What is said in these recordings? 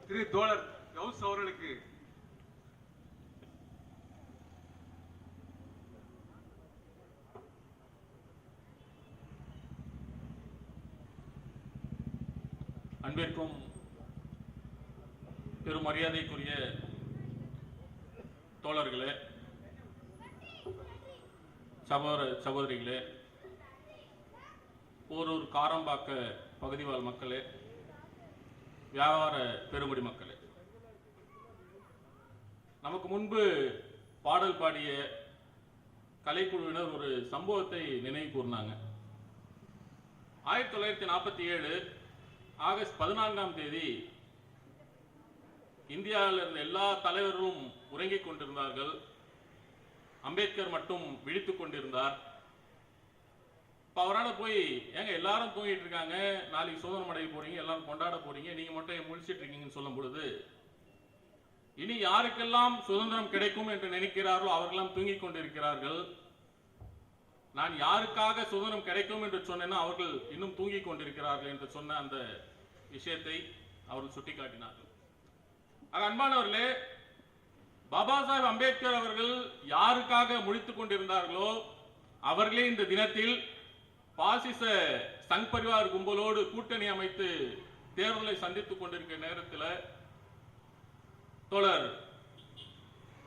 திரு தோழர் கவுஸ் அவர்களுக்கு அன்பிற்கும் பெரும் மரியாதைக்குரிய தோழர்களே, சகோதர சகோதரிகளே, போரூர் காரம்பாக்க பகுதிவாழ் மக்களே, வியாபார பெருங்குடி மக்களே, நமக்கு முன்பு பாடல் பாடிய கலைக்குழுவினர் ஒரு சம்பவத்தை நினைவு கூர்ந்தாங்க. 1947 ஆகஸ்ட் 14ஆம் தேதி இந்தியாவில் இருந்த எல்லா தலைவர்களும் உறங்கிக் கொண்டிருந்தார்கள். அம்பேத்கர் மட்டும் விழித்துக் கொண்டிருந்தார். அவரால் போய் ஏங்க எல்லாரும் தூங்கிட்டு இருக்காங்க, நாளைக்கு சுதந்திரம் அடைய போறீங்க, எல்லாரும் கொண்டாட போறீங்க, நீங்க மட்டும் முழிச்சிட்டு இருக்கீங்கன்னு சொல்லும் பொழுது, இனி யாருக்கெல்லாம் சுதந்திரம் கிடைக்கும் என்று நினைக்கிறார்களோ அவர்களெல்லாம் தூங்கிக் கொண்டிருக்கிறார்கள். நான் யாருக்காக சுதந்திரம் கிடைக்கும் என்று சொன்னேன்னா அவர்கள் இன்னும் தூங்கிக் கொண்டிருக்கிறார்கள் என்று சொன்ன அந்த விஷயத்தை அவர்கள் சுட்டிக்காட்டினார்கள். அன்பானவர்களே, பாபா சாஹேப் அம்பேத்கர் அவர்கள் யாருக்காக முழித்துக் கொண்டிருந்தார்களோ அவர்களே இந்த தினத்தில் பாசிச சங் பரிவார் கும்பலோடு கூட்டணி அமைத்து தேர்தலை சந்தித்துக் கொண்டிருக்கிற நேரத்தில் தோழர்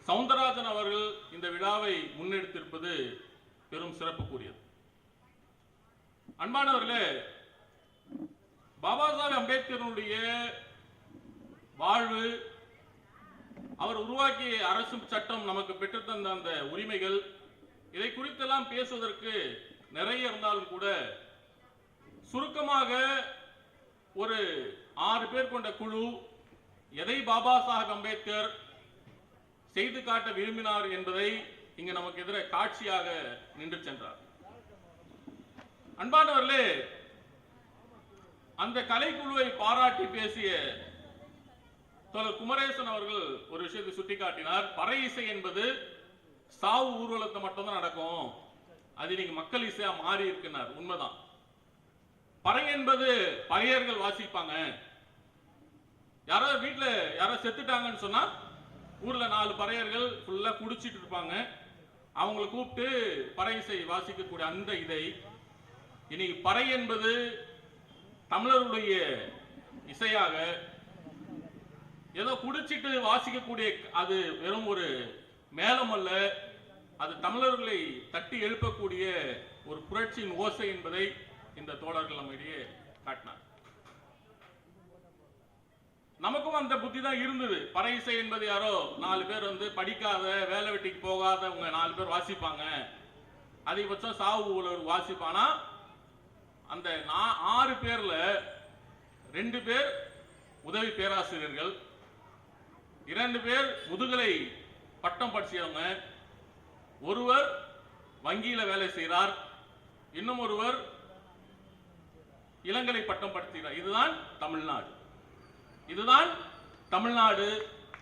சவுந்தரராஜன் அவர்கள் இந்த விழாவை முன்னெடுத்திருப்பது பெரும் சிறப்புக்குரியது. அன்பானவர்களே, பாபா சாஹேப் அம்பேத்கருடைய வாழ்வு, அவர் உருவாக்கிய அரசு சட்டம், நமக்கு பெற்றுத்தந்த அந்த உரிமைகள், இதை குறித்தெல்லாம் பேசுவதற்கு நிறைய இருந்தாலும் கூட சுருக்கமாக ஒரு 6 பேர் கொண்ட குழு எதை பாபா சாஹேப் அம்பேத்கர் செய்து காட்ட விரும்பினார் என்பதை இங்கு நமக்கு எதிர காட்சியாக நின்று சென்றார். அன்பானவர்களே, அந்த கலைக்குழுவை பாராட்டி பேசிய தோழர் குமரேசன் அவர்கள் ஒரு விஷயத்தை சுட்டிக்காட்டினார். பறை இசை என்பது சாவு ஊர்வலத்தை மட்டும்தான் நடக்கும், அது நீங்க மக்கள் இசையா மாறி இருக்கிறார். உண்மைதான். பறை என்பது பறையர்கள் வாசிப்பாங்க. யாராவது வீட்டுல யாராவது செத்துட்டாங்கன்னு சொன்னா ஊர்ல 4 பறையர்கள் ஃபுல்லா குடிச்சிட்டு இருப்பாங்க. அவங்களை கூப்பிட்டு பறை இசை வாசிக்கக்கூடிய அந்த இதை இன்னைக்கு பறை என்பது தமிழர்களுடைய இசையாக ஏதோ குடிச்சிட்டு வாசிக்கக்கூடிய, அது வெறும் ஒரு மேளம் அல்ல, அது தமிழர்களை தட்டி எழுப்பக்கூடிய ஒரு புரட்சியின் ஓசை என்பதை இந்த தோழர்கள் நம்மிடையே காட்டினார். நமக்கும் அந்த புத்தி தான் இருந்தது. பறை இசை என்பது யாரோ 4 பேர் படிக்காத, வேலை வெட்டிக்கு போகாதவங்க 4 பேர் வாசிப்பாங்க, அதிகபட்சம் சாவு ஊழல் வாசிப்பானா. அந்த 6 பேர்ல 2 பேர் உதவி பேராசிரியர்கள், 2 பேர் முதுகலை பட்டம் படிச்சவங்க, ஒருவர் வங்கியில வேலை செய்கிறார், இன்னும் ஒருவர் இளங்கலை பட்டம் படிக்கிறார். இதுதான் தமிழ்நாடு, இதுதான் தமிழ்நாடு,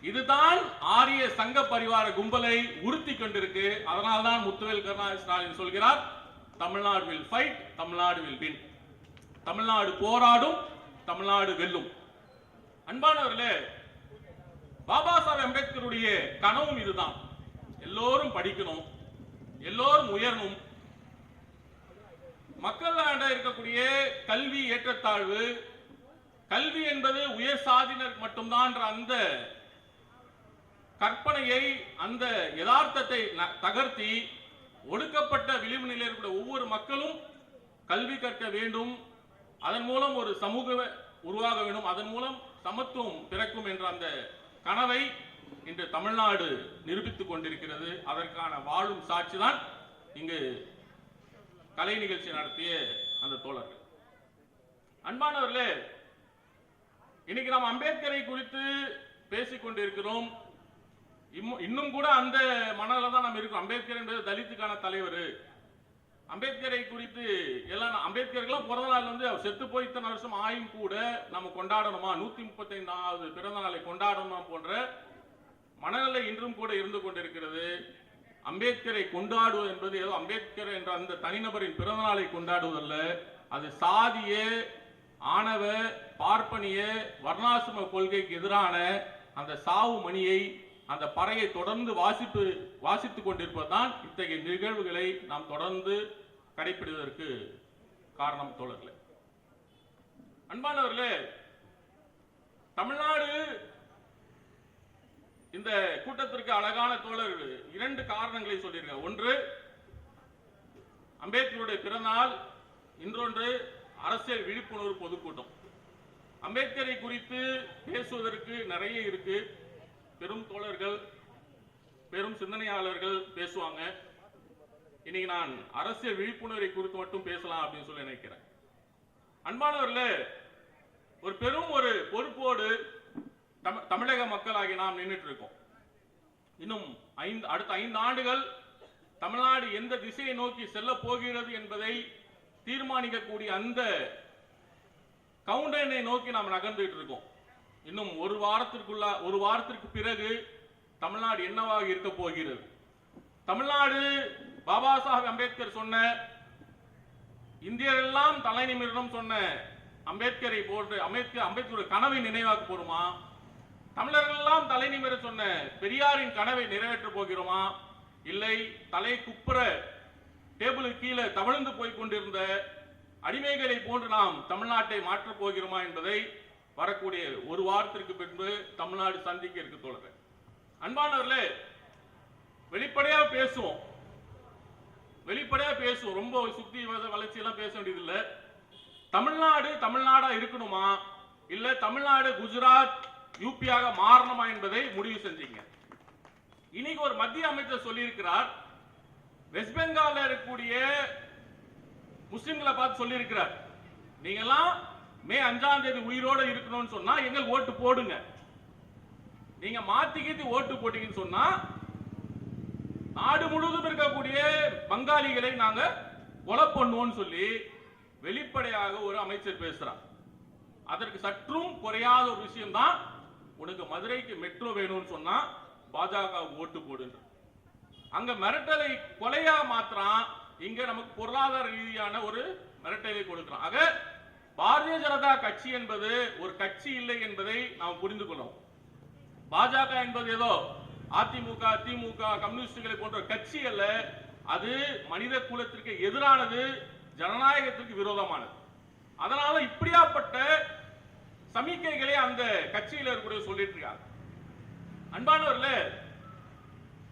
இதுதான் ஆரிய சங்க பரிவார கும்பலை உறுத்தி கொண்டிருக்கு. அதனால்தான் முத்துவேல் கருணாநிதி ஸ்டாலின் சொல்கிறார், Tamil Nadu will fight, Tamil Nadu will win. Tamil Nadu போராடும், தமிழ்நாடு வெல்லும். அன்பானவர்களே, பாபா சாஹேப் அம்பேத்கருடைய கனவும் இதுதான். எல்லோரும் படிக்கணும், எல்லோரும் உயரணும். மக்கள் இருக்கக்கூடிய கல்வி ஏற்றத்தாழ்வு, கல்வி என்பது உயர் சாதியினர் மட்டும்தான் அந்த கற்பனையை, அந்த யதார்த்தத்தை தகர்த்தி ஒடுக்கப்பட்ட விளிம்பு நிலையில் இருக்கிற ஒவ்வொரு மக்களும் கல்வி கற்க வேண்டும், அதன் மூலம் ஒரு சமூக உருவாக வேண்டும், அதன் மூலம் சமத்துவம் பிறக்கும் என்ற அந்த கனவை இன்று தமிழ்நாடு நிரூபித்துக் கொண்டிருக்கிறது. அதற்கான வாழும் சாட்சிதான் இங்கு கலை நிகழ்ச்சி நடத்திய அந்த தோழர்கள். அன்பானவர்களே, இன்னைக்கு நாம் அம்பேத்கரை குறித்து பேசிக் கொண்டிருக்கிறோம். இன்னும் கூட அந்த மனதில் தான் நம்ம இருக்கோம். அம்பேத்கர் என்பது தலித்துக்கான தலைவர். அம்பேத்கரை குறித்து எல்லாம் அம்பேத்கருக்கெல்லாம் பிறந்த நாள் அவர் செத்து போய் இத்தனை வருஷம் ஆயும் கூட நம்ம கொண்டாடணுமா, 135வது பிறந்த நாளை கொண்டாடணுமா போன்ற மனநிலை இன்றும் கூட இருந்து கொண்டிருக்கிறது. அம்பேத்கரை கொண்டாடுவது என்பது ஏதோ அம்பேத்கர் என்ற அந்த தனிநபரின் பிறந்த நாளை கொண்டாடுவதல்ல, அது சாதிய ஆணவ பார்ப்பனிய வர்ணாசிரம கொள்கைக்கு எதிரான அந்த சாவு மணியை, அந்த பறையை தொடர்ந்து வாசித்துக் கொண்டிருப்பதுதான் இத்தகைய நிகழ்வுகளை நாம் தொடர்ந்து கடைபிடிப்பதற்கு காரணம் தோழர்களே. அன்பானவர்களே, தமிழ்நாடு இந்த கூட்டத்திற்கு அழகான தோழர் 2 காரணங்களை சொல்லியிருக்கார். ஒன்று அம்பேத்கருடைய பிறந்தநாள், இன்னொன்று அரசியல் விழிப்புணர்வு பொதுக்கூட்டம். அம்பேத்கரை குறித்து பேசுவதற்கு நிறைய இருக்கு. பெரும் தோழர்கள், பெரும் சிந்தனையாளர்கள் பேசுவாங்க. இன்னைக்கு நான் அரசியல் விழிப்புணர்வை குறித்து மட்டும் பேசலாம் அப்படின்னு சொல்லி நினைக்கிறேன். அன்பானவர்களே, ஒரு பெரும் ஒரு பொறுப்போடு தமிழக மக்களாகி நாம் நின்றுட்டு இருக்கோம். இன்னும் அடுத்த 5 ஆண்டுகள் தமிழ்நாடு எந்த திசையை நோக்கி செல்ல போகிறது என்பதை தீர்மானிக்கக்கூடிய அந்த கவுண்டனை நோக்கி நாம் நகர்ந்துட்டு இருக்கோம். இன்னும் ஒரு வாரத்திற்கு பிறகு தமிழ்நாடு என்னவாக இருக்க போகிறது? தமிழ்நாடு பாபா சாஹேப் அம்பேத்கர் சொன்ன, இந்தியரெல்லாம் தலை நிமிரணும் சொன்ன அம்பேத்கரை போன்று அம்பேத்கருடைய கனவை நினைவாக்க போறோமா? தமிழர்கள் எல்லாம் தலை நிமிர சொன்ன பெரியாரின் கனவை நிறைவேற்ற போகிறோமா? இல்லை தலை குப்புற டேபிளுக்கு கீழே தவழ்ந்து போய் கொண்டிருந்த அடிமைகளை போன்று நாம் தமிழ்நாட்டை மாற்றப் போகிறோமா என்பதை வரக்கூடிய ஒரு வாரத்திற்கு பின்பு தமிழ்நாடு சந்திக்க இருக்கு தோழர்களே. அன்பானவர்களே, வெளிப்படையா பேசுவோம், ரொம்ப சுத்தி வளர்ச்சி எல்லாம் பேச வேண்டியதில்லை. தமிழ்நாடா இருக்கணுமா, இல்ல தமிழ்நாடு குஜராத் யூபியாக மாறணுமா என்பதை முடிவு செஞ்சீங்க. இன்னைக்கு ஒரு மத்திய அமைச்சர் சொல்லி இருக்கிறார், வெஸ்ட் பெங்கால்ல இருக்கக்கூடிய முஸ்லிம்களை பார்த்து சொல்லி இருக்கிறார், நீங்க எல்லாம் மே 5ஆம் தேதி உயிரோட இருக்கணும்னு சொன்னா எங்களுக்கு ஓட்டு போடுங்க. நீங்க மாத்திக்கிட்டு ஓட்டு போட்டீங்கன்னு சொன்னா நாடு முழுவதும் இருக்கக்கூடிய பங்காளிகளை நாங்க கொலை பண்ணுவோம்னு சொல்லி வெளிப்படையாக ஒரு அமைச்சர் பேசுறார். அதற்கு சற்றும் குறையாத ஒரு விஷயம் தான், உனக்கு மதுரைக்கு மெட்ரோ வேணும்னு சொன்னா பாஜக ஓட்டு போடுன்ற. அங்க மிரட்டலை கொலையா மாத்திரம், இங்க நமக்கு பொருளாதார ரீதியான ஒரு மிரட்டலை கொடுக்கிறான். ஆக பாரதிய ஜனதா கட்சி என்பது ஒரு கட்சி இல்லை என்பதை நாம் புரிந்து கொள்ளணும். பாஜக என்பது ஏதோ அதிமுக, திமுக, கம்யூனிஸ்டுகளை போன்ற கட்சி அல்ல. அது மனித குலத்திற்கு எதிரானது, ஜனநாயகத்திற்கு விரோதமானது. அதனால இப்படியாப்பட்ட சமிக்கைகளை அந்த கட்சியில் இருக்கக்கூடிய சொல்லிட்டு இருக்காங்க. அன்பானவர்களே,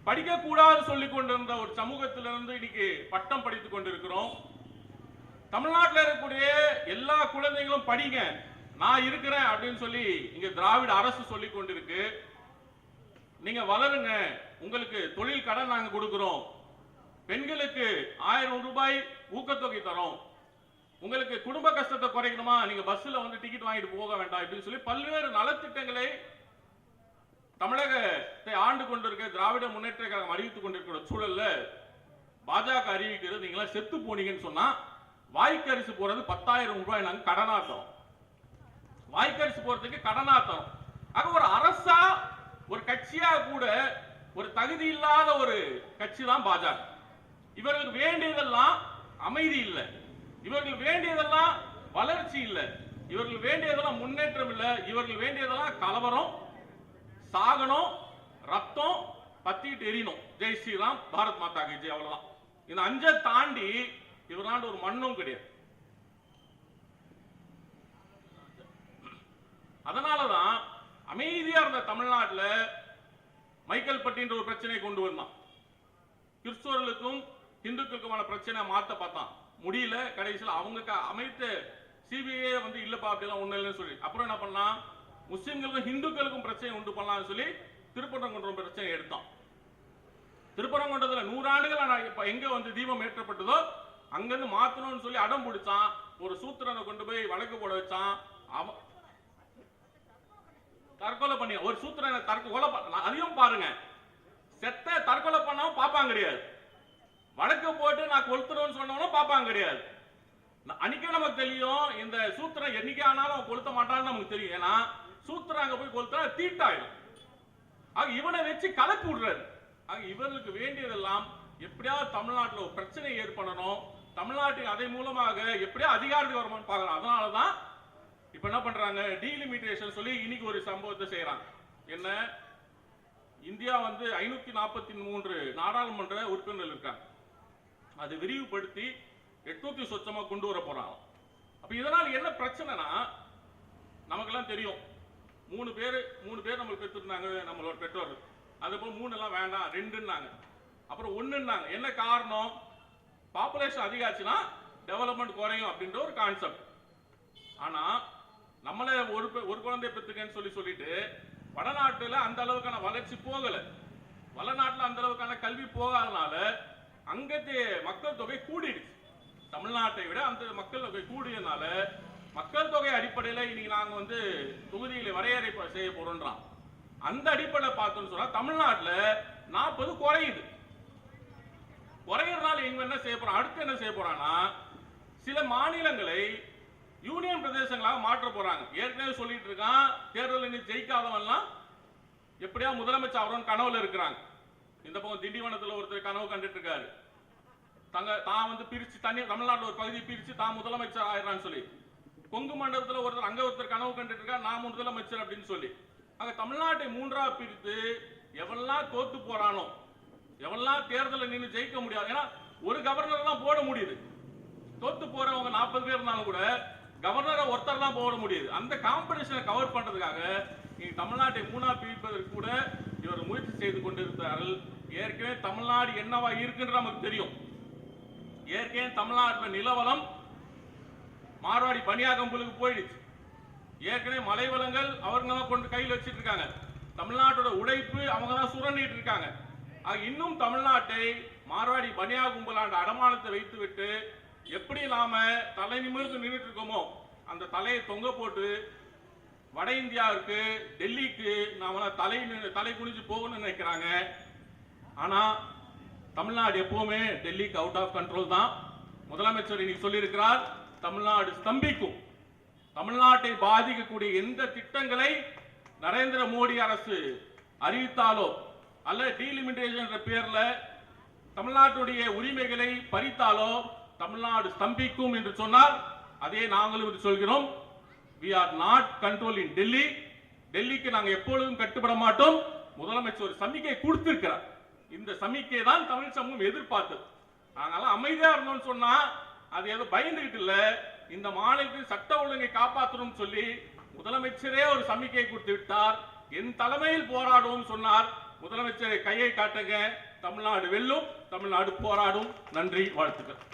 படிக்க கூடாது சொல்லிக் கொண்டிருந்த ஒரு சமூகத்திலிருந்து இன்னைக்கு பட்டம் படித்துக் கொண்டிருக்கிறோம். தமிழ்நாட்டில் இருக்கக்கூடிய எல்லா குழந்தைகளும் படிங்க, நான் இருக்கிறேன் அப்படின்னு சொல்லி இங்க திராவிட அரசு சொல்லிக் கொண்டிருக்கு. நீங்க வளருங்க, உங்களுக்கு தொழில் கடன் நாங்க கொடுக்கிறோம், பெண்களுக்கு 1000 ரூபாய் ஊக்கத்தொகை தரோம், உங்களுக்கு குடும்ப கஷ்டத்தை குறைக்கணுமா, நீங்க பஸ்ல வந்து டிக்கெட் வாங்கிட்டு போக வேண்டாம் அப்படின்னு சொல்லி பல்வேறு நலத்திட்டங்களை தமிழகத்தை ஆண்டு கொண்டிருக்க திராவிட முன்னேற்ற கழகம் அறிவித்துக் கொண்டிருக்கிற சூழல்ல பாஜக அறிவிக்கிறது, நீங்களா செத்து போனீங்கன்னு சொன்னா வாய்க்கரிசி போறது 10,000 ரூபாய் நாங்க கடனாத்தோம். வாய்க்கரிசி போறதுக்கு கடனாத்தோம். ஆக ஒரு அரசா, ஒரு கட்சியா கூட ஒரு தகுதி இல்லாத ஒரு கட்சி தான் பாஜக. இவர்களுக்கு வேண்டியதெல்லாம் அமைதி இல்லை, இவர்கள் வேண்டியதெல்லாம் வளர்ச்சி இல்லை, இவர்கள் வேண்டியதெல்லாம் முன்னேற்றம் இல்லை, இவர்கள் வேண்டியதெல்லாம் கலவரம், சாகனம், ரத்தம் பத்திட்டு எரியணும், ஜெய் ஸ்ரீராம், பாரத் மாதா கி ஜெய், அவ்வளவுதான். இந்த 5 தாண்டி இவராண்டு ஒரு மண்ணும் கிடையாது. அதனாலதான் அமைதியா இருந்த தமிழ்நாட்டில் மைக்கேல் பட்டின்ற ஒரு பிரச்சனையை கொண்டு வந்தான். கிறிஸ்தவர்களுக்கும் இந்துக்களுக்குமான பிரச்சனை மாத்த பார்த்தான், முடியல. கடைசியில் அவங்க அமைத்த சிபிஐ வந்து இல்லப்பா அப்படிலாம் ஒண்ணு இல்லைன்னு சொல்லி அப்புறம் என்ன பண்ணலாம், முஸ்லிம்களுக்கும் இந்துக்களுக்கும் பிரச்சனை உண்டு பண்ணலாம்னு சொல்லி திருப்பரங்குன்றம் பிரச்சனை எடுத்தான். திருப்பரங்குன்றத்துல 100 ஆண்டுகள் இப்ப எங்க வந்து தீபம் ஏற்றப்பட்டதோ அங்கிருந்து மாத்தணும்னு சொல்லி அடம் பிடிச்சான். ஒரு சூத்திரனை கொண்டு போய் வழக்கு போட வச்சான். அவன் தற்கொலை பண்ணி ஒரு சூத்திரனை கொலை அதையும் பாருங்க, செத்த தற்கொலை பண்ணாவும் பாப்பாங்க கிடையாது, வழக்கு போட்டு நான் கொளுத்துறேன்னு சொன்னவனும் பாப்பாங்க கிடையாது. அன்னைக்கே நமக்கு தெரியும் இந்த சூத்திரம் என்னைக்கு ஆனாலும் அவன் கொளுத்த மாட்டான்னு நமக்கு தெரியும். ஏன்னா சூத்திரம் அங்க போய் கொளுத்தா தீட்டாயிடும். ஆக இவனை வச்சு கலக்கு விடுறாரு. ஆக இவர்களுக்கு வேண்டியதெல்லாம் எப்படியாவது தமிழ்நாட்டில் ஒரு பிரச்சனை ஏற்படணும், தமிழ்நாட்டில் அதை மூலமாக எப்படியா அதிகாரத்துக்கு வரணும்னு பார்க்கணும். அதனாலதான் இப்ப என்ன பண்றாங்க, டீலிமிட்டேஷன் சொல்லி இன்னைக்கு ஒரு சம்பவத்தை செய்யறாங்க. என்ன, இந்தியா வந்து 543 நாடாளுமன்ற உறுப்பினர்கள் இருக்காங்க. அது விரிவுபடுத்தி 800 சொச்சமா கொண்டு வர போறாங்க. அப்ப இதனால் என்ன பிரச்சனைனா, நமக்கெல்லாம் தெரியும், 3 பேர் நம்மளுக்கு பெற்றிருந்தாங்க நம்மளோட பெற்றோர். அதுபோல் 3 எல்லாம் வேண்டாம், 2ன்னாங்க, அப்புறம் 1ன்னாங்க. என்ன காரணம், பாப்புலேஷன் அதிகாச்சுன்னா டெவலப்மெண்ட் குறையும் அப்படின்ற ஒரு கான்செப்ட். ஆனா நம்மள ஒரு குழந்தை பெற்றுக்கன்னு சொல்லிட்டு வடநாட்டுல அந்த அளவுக்கான வளர்ச்சி போகல, வடநாட்டுல அந்த அளவுக்கான கல்வி போகாதனால அங்கத்தே மக்கள் தொகை கூடிடுச்சு. தமிழ்நாட்டை விட அந்த மக்கள் தொகை கூடியதுனால மக்கள் தொகை அடிப்படையில் இன்னைக்கு நாங்க வந்து தொகுதிகளை வரையறை செய்ய போறோம்ன்றான். அந்த அடிப்படையில் பார்த்தோம்னு சொன்னா தமிழ்நாட்டுல 40 குறையுது. குறையறதுனால இவங்க என்ன செய்ய போறான், அடுத்து என்ன செய்ய போறான்னா, சில மாநிலங்களை யூனியன் பிரதேசங்களாக மாற்ற போறாங்க. ஏற்கனவே சொல்லிட்டு இருக்கான், தேர்தலில் ஜெயிக்காதவன்லாம் எப்படியா முதலமைச்சர் அவரும் கனவுல இருக்கிறாங்க. இந்த பக்கம் திண்டிவனத்தில் ஒருத்தர் கனவு கண்டுட்டு இருக்காரு, தான் வந்து பிரிச்சு தமிழ்நாட்டில் ஒரு பகுதியை பிரிச்சு தான் முதலமைச்சர் ஆயிடுறான்னு சொல்லி. கொங்கு மண்டலத்தில் ஒருத்தர் கனவு கண்டுட்டு இருக்கா, நான் முதலமைச்சர் அப்படின்னு சொல்லி. அங்க தமிழ்நாட்டை 3ஆ பிரித்து எவெல்லாம் தோத்து போறானோ, எவெல்லாம் தேர்தலில் நின்று ஜெயிக்க முடியாது. ஏன்னா ஒரு கவர்னர் தான் போட முடியுது, தோத்து போறவங்க 40 பேர் இருந்தாலும் கூட கவர்னரை ஒருத்தர் தான் போட முடியுது. அந்த காம்படிஷனை கவர் பண்றதுக்காக தமிழ்நாட்டை 3ஆ பிரிப்பதற்கு கூட இவர் முயற்சி செய்து கொண்டிருந்தார்கள். ஏற்கனவே தமிழ்நாடு என்னவா இருக்குன்னு நமக்கு தெரியும். ஏற்கனவே தமிழ்நாட்டில் நிலவளம் மார்வாடி பனியாகம்புலுக்கு போயிடுச்சு. ஏற்கனவே மலை வளங்கள் அவங்க தான் கொண்டு கையில் வச்சிட்டு இருக்காங்க. தமிழ்நாட்டோட உழைப்பு அவங்க தான் சுரண்டிட்டு இருக்காங்க. இன்னும் தமிழ்நாட்டை மார்வாடி பனியா கும்பலாண்ட அடமானத்தை வைத்து விட்டு எப்படி நாம தலை நிமிர்ந்து நின்றுட்டு இருக்கோமோ அந்த தலையை தொங்க போட்டு வட இந்தியாவுக்கு டெல்லிக்கு நாம தலை குனிஞ்சு போகணும்னு நினைக்கிறாங்க. ஆனா தமிழ்நாடு எப்பவுமே டெல்லிக்கு அவுட் ஆஃப் கண்ட்ரோல் தான். முதலமைச்சர் இன்னைக்கு சொல்லியிருக்கிறார், தமிழ்நாடு ஸ்தம்பிக்கும். தமிழ்நாட்டை பாதிக்கக்கூடிய எந்த திட்டங்களை நரேந்திர மோடி அரசு அறிவித்தாலோ அல்ல டீலிமிட்டேஷன் என்ற பேர்ல தமிழ்நாட்டுடைய உரிமைகளை பறித்தாலோ தமிழ்நாடு ஸ்தம்பிக்கும் என்று சொன்னால், அதே நாங்களும் சொல்கிறோம். we are not controlling Delhi. டெல்லிக்கு நாங்கள் எப்பொழுதும் கட்டுப்பட மாட்டோம். முதலமைச்சர் ஒரு சமிக்கை கொடுத்திருக்கிறார். இந்த சமிக்கை தான் தமிழ் சமூகம் எதிர்பார்த்தது. நாங்கெல்லாம் அமைதியா இருந்தோம்னு சொன்னா அது ஏதோ பயந்துகிட்டு இல்ல, இந்த மாநிலத்தில் சட்ட ஒழுங்கை காப்பாற்றணும் சொல்லி முதலமைச்சரே ஒரு சமிக்கை கொடுத்து விட்டார். என் தலைமையில் போராடுவோம் சொன்னார். முதலமைச்சரை கையை காட்டுங்க, தமிழ்நாடு வெல்லும், தமிழ்நாடு போராடும். நன்றி, வாழ்த்துக்கள்.